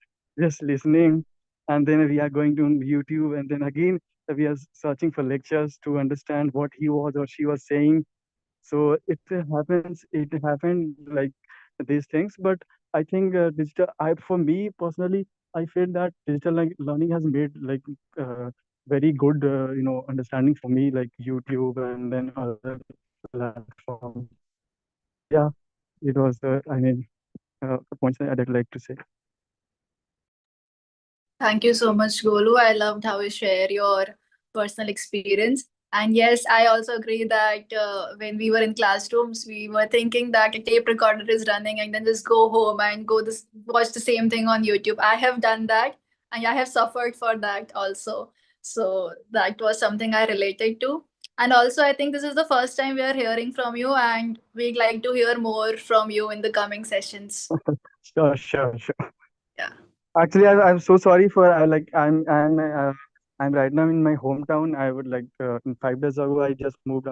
just listening, and then we are going to YouTube, and then again we are searching for lectures to understand what he was or she was saying. So it happened like these things. But I think digital, for me personally, I feel that digital learning has made like uh, very good understanding for me, like YouTube and then other platforms. So yeah, it was the points that I'd like to say. Thank you so much, Golu. I loved how you share your personal experience. And yes, I also agree that when we were in classrooms, we were thinking that a tape recorder is running and then just go home and watch the same thing on YouTube. I have done that and I have suffered for that also. So that was something I related to. And also, I think this is the first time we are hearing from you, and we'd like to hear more from you in the coming sessions. Sure. Yeah. Actually, I'm so sorry for like I'm right now in my hometown. I would like 5 days ago I just moved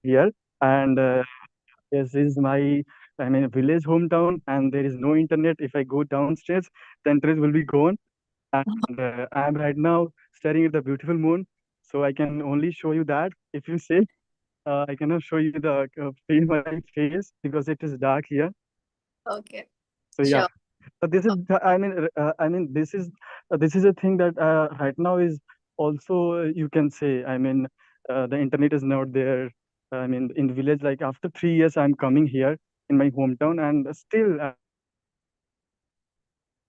here, and yes, this is my village hometown, and there is no internet. If I go downstairs, the internet will be gone, and I'm right now staring at the beautiful moon. So I can only show you that. If you say, I cannot show you the my face because it is dark here. Okay. So yeah. Sure. This is this is a thing that right now is also you can say. The internet is not there. In the village, like after 3 years, I'm coming here in my hometown, and still I have to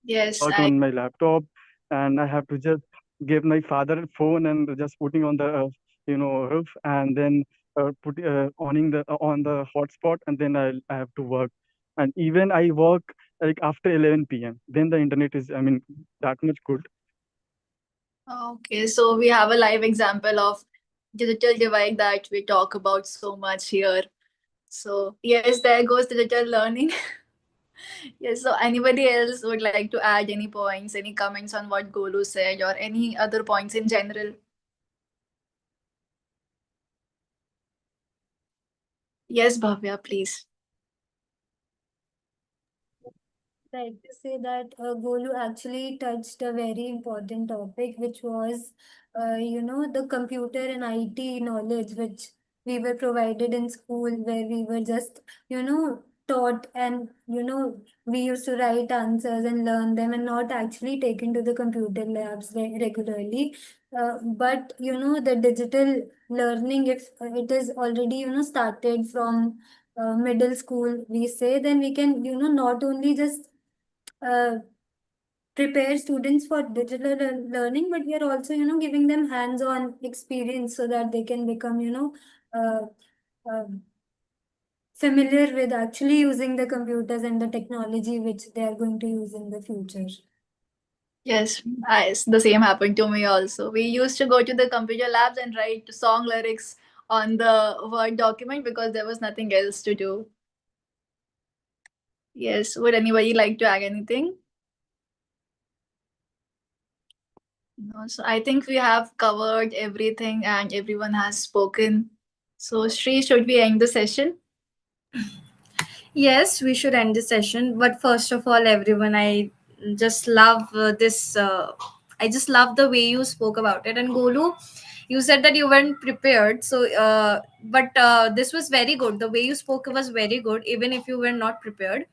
Yes, work I on my laptop, and I have to just give my father a phone and just putting on the roof, and then put on the hotspot, and then I have to work, and even I work like after 11 p.m. Then the internet is that much good. Okay, so we have a live example of digital divide that we talk about so much here. So yes, there goes digital learning. Yes, so anybody else would like to add any points, any comments on what Golu said, or any other points in general? Yes, Bhavya, please. Like to say that Golu actually touched a very important topic, which was, the computer and IT knowledge, which we were provided in school, where we were just, taught, and, we used to write answers and learn them and not actually taken to the computer labs regularly. But, the digital learning, if it is already, started from middle school, we say, then we can, not only just uh, prepare students for digital learning, but we are also, giving them hands-on experience so that they can become, uh, uh, familiar with actually using the computers and the technology which they are going to use in the future. Yes, the same happened to me also. We used to go to the computer labs and write song lyrics on the Word document because there was nothing else to do. Yes, would anybody like to add anything? No, so I think we have covered everything and everyone has spoken. So, Shri, should we end the session? Yes, we should end the session. But first of all, everyone, just love this. I just love the way you spoke about it. And Golu, you said that you weren't prepared. But this was very good. The way you spoke was very good, even if you were not prepared.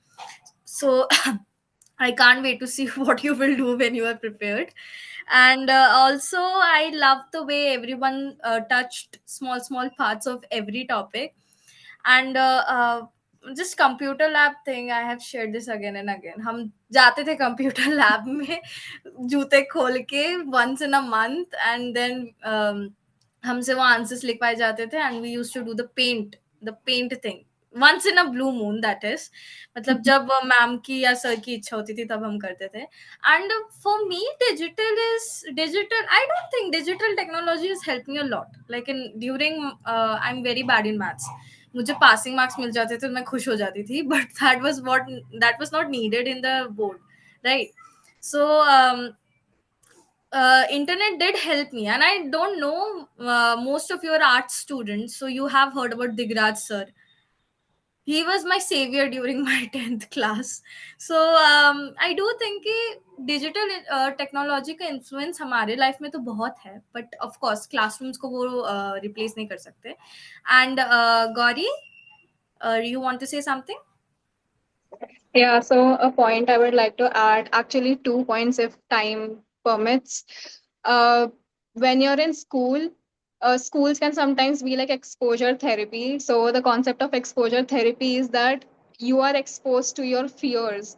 So I can't wait to see what you will do when you are prepared. And also, I love the way everyone touched small parts of every topic. And just computer lab thing, I have shared this again and again. हम जाते थे computer lab में जूते खोल के once in a month, and then हमसे वो answers लिखवाए जाते थे, and we used to do the paint thing once in a blue moon, that is, मतलब जब मैम की या सर की इच्छा होती थी तब हम करते थे. And for me, digital I don't think digital technology has helped me a lot. Like in during I'm very bad in maths. मुझे पासिंग मार्क्स मिल जाते थे तो मैं खुश हो जाती थी, but that was not needed in the board, right? So internet did help me, and I don't know most of your art students, so you have heard about Digraj sir. He was my savior during my 10th class. So I do think कि digital technology का influence हमारे life में तो बहुत है, but of course classrooms को वो replace नहीं कर सकते. And Gauri, you want to say something? Yeah, so a point I would like to add, actually, 2 points if time permits. Uh, when you're in school, schools can sometimes be like exposure therapy. So, the concept of exposure therapy is that you are exposed to your fears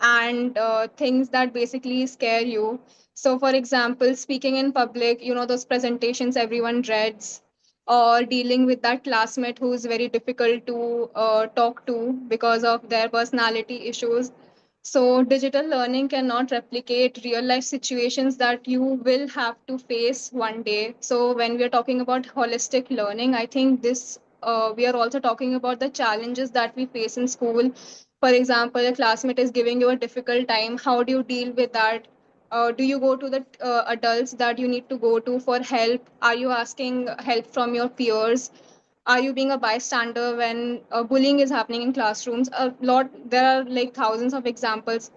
and things that basically scare you. So, for example, speaking in public, those presentations everyone dreads, or dealing with that classmate who's very difficult to talk to because of their personality issues. So, digital learning cannot replicate real life situations that you will have to face one day. So, when we are talking about holistic learning, I think we are also talking about the challenges that we face in school. For example, a classmate is giving you a difficult time. How do you deal with that? Do you go to the adults that you need to go to for help? Are you asking help from your peers? Are you being a bystander when bullying is happening in classrooms? There are like thousands of examples,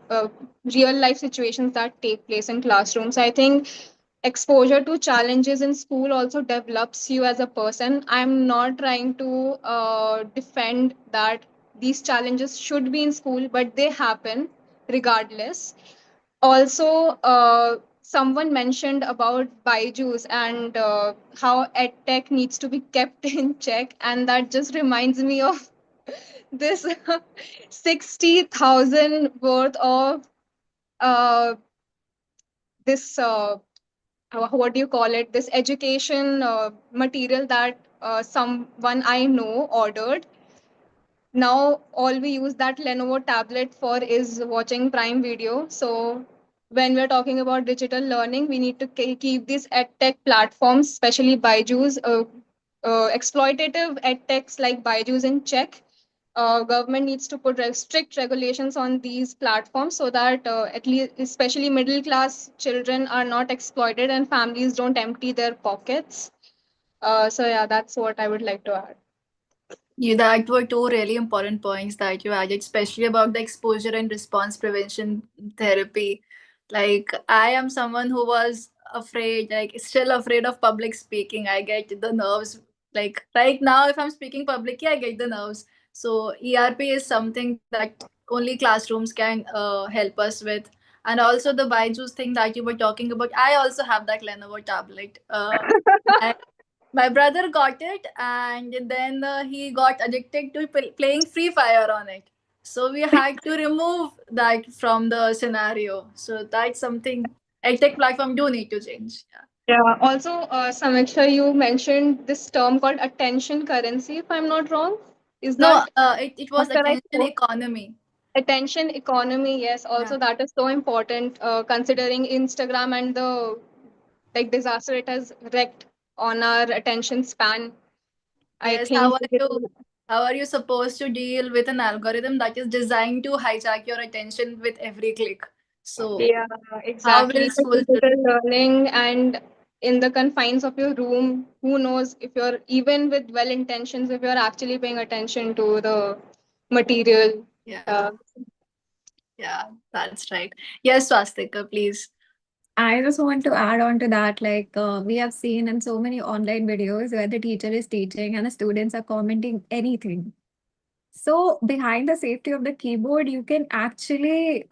real life situations that take place in classrooms. I think exposure to challenges in school also develops you as a person. I'm not trying to defend that these challenges should be in school, but they happen regardless. Also, someone mentioned about Byju's and how edtech needs to be kept in check, and that just reminds me of this 60,000 worth of uh, this what do you call it, this education material that someone I know ordered. Now all we use that Lenovo tablet for is watching Prime Video. So when we're talking about digital learning, we need to keep these edtech platforms, especially Byju's, exploitative edtechs like Byju's in check. Government needs to put strict regulations on these platforms so that at least especially middle class children are not exploited and families don't empty their pockets. So yeah, that's what I would like to add. Yeah, that were two really important points that you added, especially about the exposure and response prevention therapy. Like, I am someone who was afraid, like, still afraid of public speaking. I get the nerves. Like, right now, if I'm speaking publicly, I get the nerves. So, ERP is something that only classrooms can help us with. And also, the Byju's thing that you were talking about, I also have that Lenovo tablet. My brother got it, and then he got addicted to playing Free Fire on it. So we had to remove that from the scenario. So that's something edtech platform do need to change. Yeah. Yeah. Also, Samiksha, you mentioned this term called attention currency, if I'm not wrong. Is No, that it the was correct attention word? economy. Attention economy, yes. Yeah. Also, that is so important, considering Instagram and the like disaster it has wreaked on our attention span. I Yes. think digital. How are you supposed to deal with an algorithm that is designed to hijack your attention with every click? So Yeah, how exactly. will So schools do? digital learning and in the confines of your room, who knows if you're even with well intentions, if you're actually paying attention to the material. Yeah. Uh, Yeah. That's right. Yes, Swastika, please. I just want to add on to that, like we have seen in so many online videos where the teacher is teaching and the students are commenting anything. So behind the safety of the keyboard, you can actually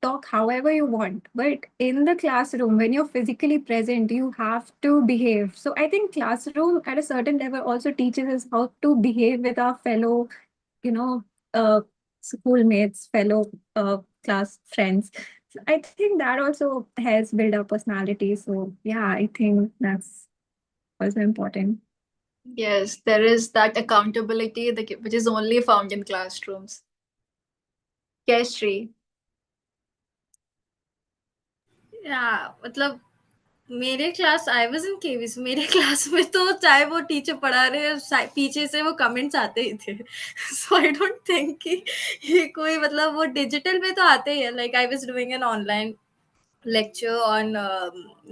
talk however you want. But in the classroom, when you're physically present, you have to behave. So I think classroom at a certain level also teaches us how to behave with our fellow, you know, schoolmates, fellow class friends. So I think that also helps build our personality. So yeah, I think that's also important. Yes, there is that accountability which is only found in classrooms. Yes, Shri. Yeah, मतलब मेरे class I was in केवीस मेरे class में तो चाहे वो teacher पढ़ा रहे हैं पीछे से वो कमेंट्स आते ही थे सो आई डोंट थिंक कि ये कोई मतलब वो डिजिटल में तो आते ही है like I was doing an online lecture on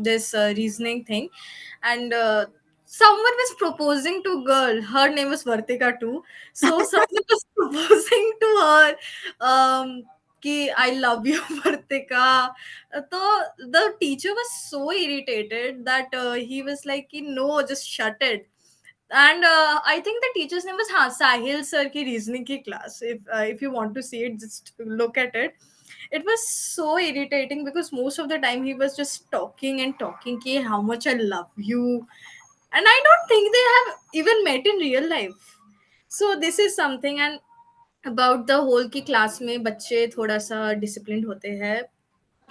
this reasoning thing and someone was proposing to girl, her name was Vartika too, so someone was proposing to her um ki I love you Vartika. So the teacher was so irritated that he was like ki, no, just shut it. And I think the teacher's name was Sahil sir ki reasoning ki class. If you want to see it, just look at it. It was so irritating because most of the time he was just talking and talking ki how much I love you, and I don't think they have even met in real life. So this is something. And about the whole की class में बच्चे थोड़ा सा discipline होते हैं,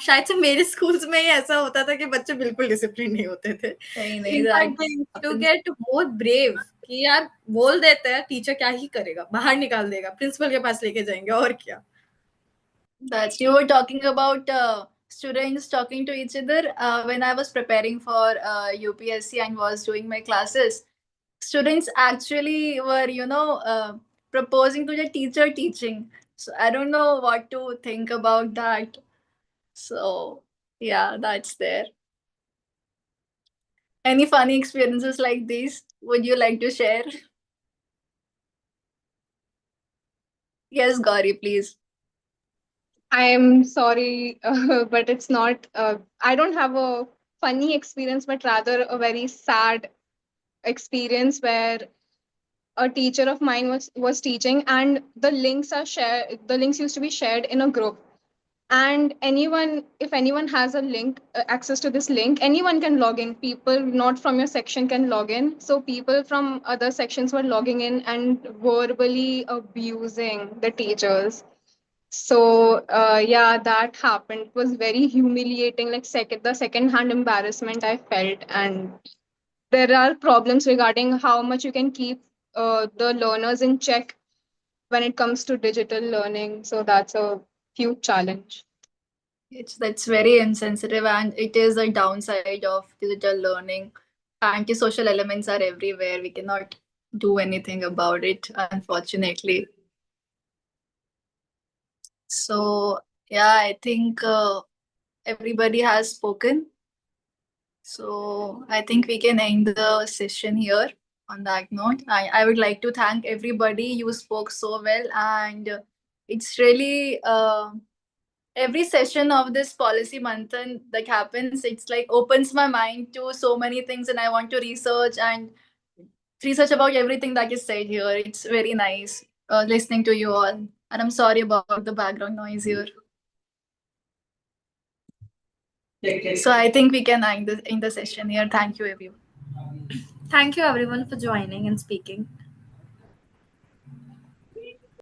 शायद से मेरे स्कूल्स में ही ऐसा होता था कि बच्चे बिल्कुल डिसिप्लिन नहीं होते थे। नहीं नहीं, in fact that they used to happens. Get more brave कि यार बोल देते हैं, टीचर क्या ही करेगा, बाहर निकाल देगा, प्रिंसिपल के पास लेके जाएंगे और क्या। That's you were talking about students talking to each other when I was preparing for UPSC and was doing my classes. Students actually were, proposing to the teacher teaching. So I don't know what to think about that. So yeah, that's there. Any funny experiences like these? Would you like to share? Yes, Gauri, please. I'm sorry, but it's not. I don't have a funny experience, but rather a very sad experience where a teacher of mine was teaching, and the links used to be shared in a group, and anyone, if anyone has a link, access to this link, anyone can log in. People not from your section can log in, so people from other sections were logging in and verbally abusing the teachers. So yeah, that happened. It was very humiliating, like the second hand embarrassment I felt. And there are problems regarding how much you can keep the learners in check when it comes to digital learning. So that's a huge challenge. That's very insensitive, and it is a downside of digital learning. Antisocial elements are everywhere. We cannot do anything about it, unfortunately. So, yeah, I think everybody has spoken. So, I think we can end the session here on that note. I would like to thank everybody. You spoke so well, and it's really. Every session of this policy manthan that happens, it's like opens my mind to so many things, and I want to research about everything that is said here. It's very nice listening to you all, and I'm sorry about the background noise here. So I think we can end the session here. Thank you, everyone. Thank you everyone for joining and speaking.